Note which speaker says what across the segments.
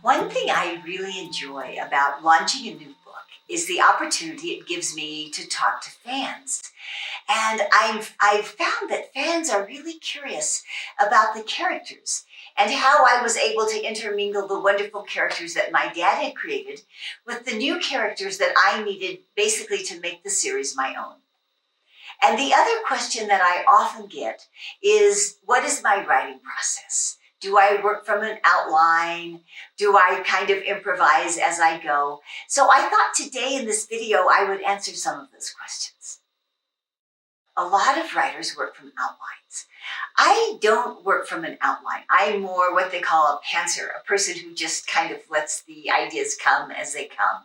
Speaker 1: One thing I really enjoy about launching a new book is the opportunity it gives me to talk to fans. And I've found that fans are really curious about the characters and how I was able to intermingle the wonderful characters that my dad had created with the new characters that I needed basically to make the series my own. And the other question that I often get is, what is my writing process? Do I work from an outline? Do I kind of improvise as I go? So I thought today in this video, I would answer some of those questions. A lot of writers work from outlines. I don't work from an outline. I'm more what they call a pantser, a person who just kind of lets the ideas come as they come.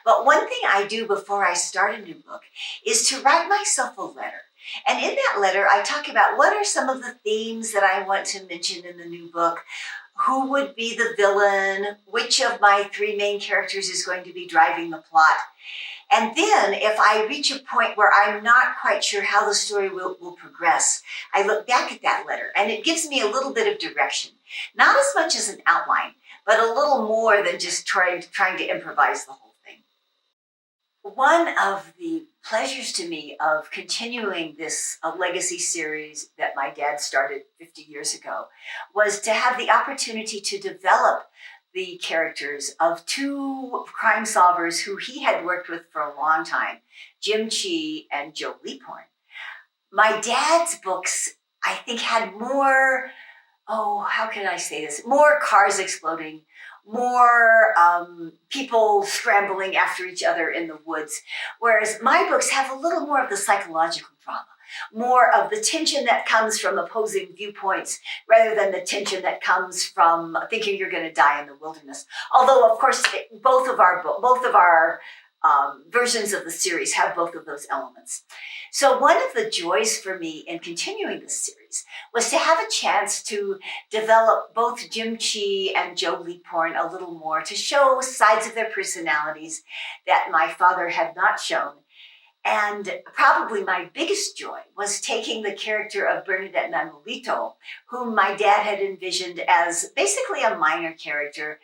Speaker 1: But one thing I do before I start a new book is to write myself a letter. And in that letter, I talk about what are some of the themes that I want to mention in the new book, who would be the villain, which of my three main characters is going to be driving the plot. And then if I reach a point where I'm not quite sure how the story will progress, I look back at that letter and it gives me a little bit of direction. Not as much as an outline, but a little more than just trying to improvise the whole thing. One of the pleasures to me of continuing this legacy series that my dad started 50 years ago was to have the opportunity to develop the characters of two crime solvers who he had worked with for a long time, Jim Chi and Joe Leaphorn. My dad's books, I think, had more, how can I say this? More cars exploding, more people scrambling after each other in the woods. Whereas my books have a little more of the psychological drama, more of the tension that comes from opposing viewpoints rather than the tension that comes from thinking you're going to die in the wilderness. Although, of course, both of our versions of the series have both of those elements. So one of the joys for me in continuing this series was to have a chance to develop both Jim Chi and Joe Leaphorn a little more, to show sides of their personalities that my father had not shown. And probably my biggest joy was taking the character of Bernadette Manuelito, whom my dad had envisioned as basically a minor character,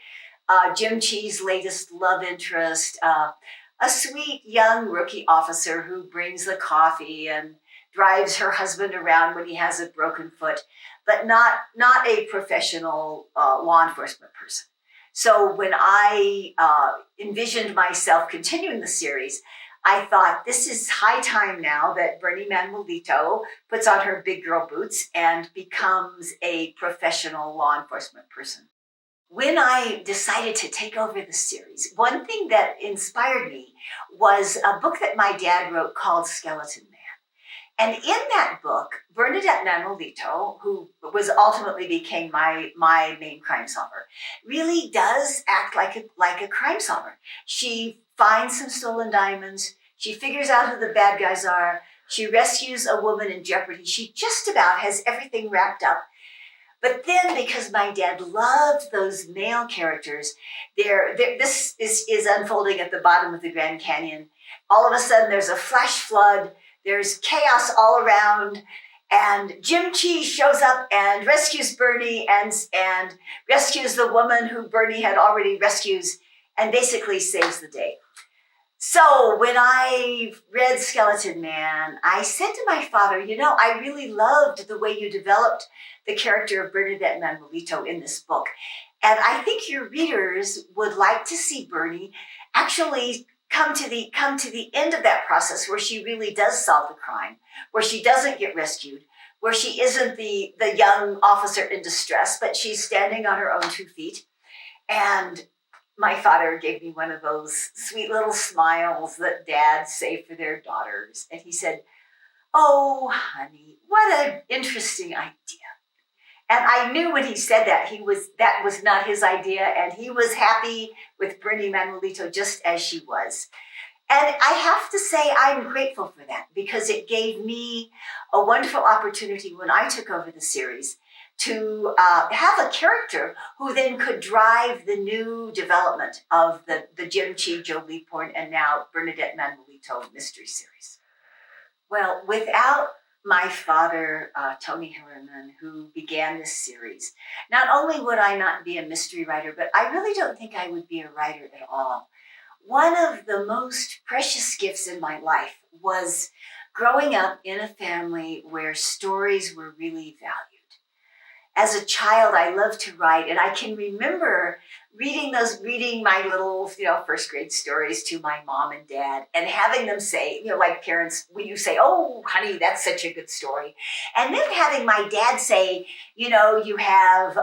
Speaker 1: Jim Chi's latest love interest, a sweet young rookie officer who brings the coffee and drives her husband around when he has a broken foot, but not a professional law enforcement person. So when I envisioned myself continuing the series, I thought this is high time now that Bernie Manuelito puts on her big girl boots and becomes a professional law enforcement person. When I decided to take over the series, one thing that inspired me was a book that my dad wrote called Skeleton Man. And in that book, Bernadette Manuelito, who was ultimately became my main crime solver, really does act like a crime solver. She finds some stolen diamonds. She figures out who the bad guys are. She rescues a woman in jeopardy. She just about has everything wrapped up. But then, because my dad loved those male characters, this is unfolding at the bottom of the Grand Canyon. All of a sudden, there's a flash flood. There's chaos all around. And Jim Chi shows up and rescues Bernie and rescues the woman who Bernie had already rescued and basically saves the day. So when I read Skeleton Man, I said to my father, I really loved the way you developed the character of Bernadette Manuelito in this book. And I think your readers would like to see Bernie actually come to the end of that process where she really does solve the crime, where she doesn't get rescued, where she isn't the young officer in distress, but she's standing on her own 2 feet. And my father gave me one of those sweet little smiles that dads say for their daughters. And he said, "Oh, honey, what an interesting idea." And I knew when he said that that was not his idea, and he was happy with Bernie Manuelito just as she was. And I have to say I'm grateful for that, because it gave me a wonderful opportunity when I took over the series to have a character who then could drive the new development of the Jim Chi, Joe Leaphorn, and now Bernadette Manuelito mystery series. Well, without my father, Tony Hillerman, who began this series. Not only would I not be a mystery writer, but I really don't think I would be a writer at all. One of the most precious gifts in my life was growing up in a family where stories were really valued. As a child, I loved to write, and I can remember reading my little, first grade stories to my mom and dad, and having them say, like parents, when you say, "Oh, honey, that's such a good story," and then having my dad say, you have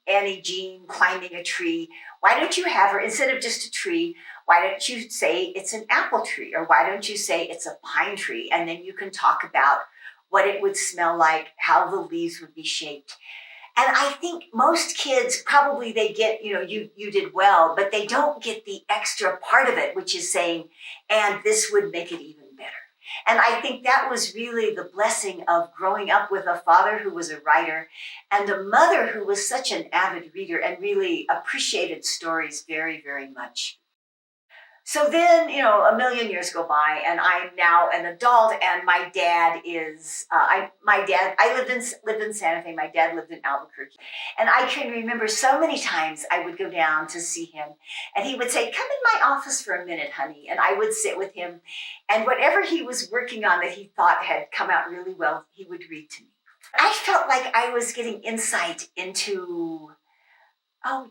Speaker 1: Annie Jean climbing a tree. Why don't you have her instead of just a tree? Why don't you say it's an apple tree, or why don't you say it's a pine tree, and then you can talk about what it would smell like, how the leaves would be shaped. And I think most kids probably they get, you did well, but they don't get the extra part of it, which is saying, and this would make it even better. And I think that was really the blessing of growing up with a father who was a writer and a mother who was such an avid reader and really appreciated stories very, very much. So then, a million years go by, and I'm now an adult, and my dad is, I lived in Santa Fe. My dad lived in Albuquerque, and I can remember so many times I would go down to see him, and he would say, "Come in my office for a minute, honey," and I would sit with him, and whatever he was working on that he thought had come out really well, he would read to me. I felt like I was getting insight into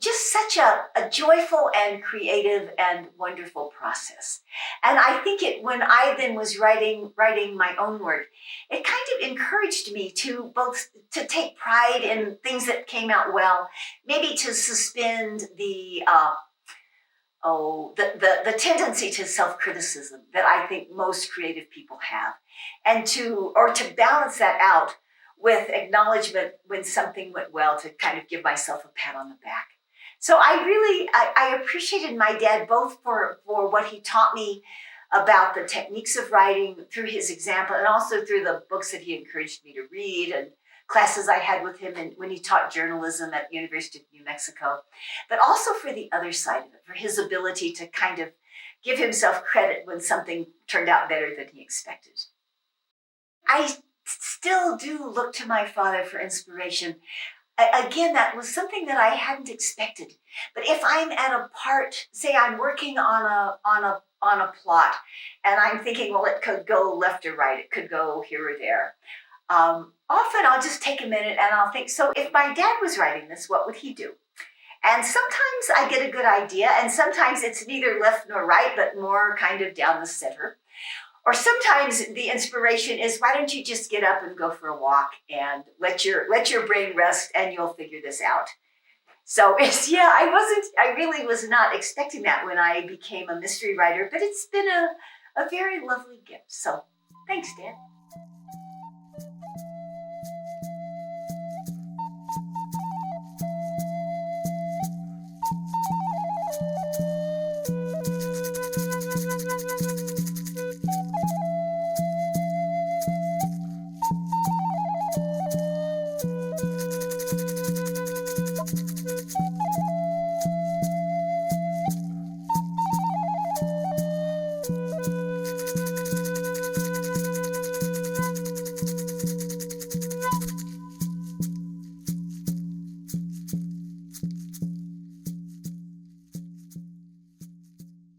Speaker 1: just such a joyful and creative and wonderful process. And I think when I then was writing my own work, it kind of encouraged me to both to take pride in things that came out well, maybe to suspend the tendency to self-criticism that I think most creative people have, and to balance that out with acknowledgement when something went well, to kind of give myself a pat on the back. So I appreciated my dad both for what he taught me about the techniques of writing through his example, and also through the books that he encouraged me to read and classes I had with him and when he taught journalism at the University of New Mexico, but also for the other side of it, for his ability to kind of give himself credit when something turned out better than he expected. I still do look to my father for inspiration. Again, that was something that I hadn't expected. But if I'm at a part, say I'm working on a plot, and I'm thinking, well, it could go left or right, it could go here or there. Often I'll just take a minute and I'll think, so if my dad was writing this, what would he do? And sometimes I get a good idea, and sometimes it's neither left nor right, but more kind of down the center. Or sometimes the inspiration is, why don't you just get up and go for a walk and let your brain rest, and you'll figure this out. So I really was not expecting that when I became a mystery writer, but it's been a very lovely gift. So thanks, Dan.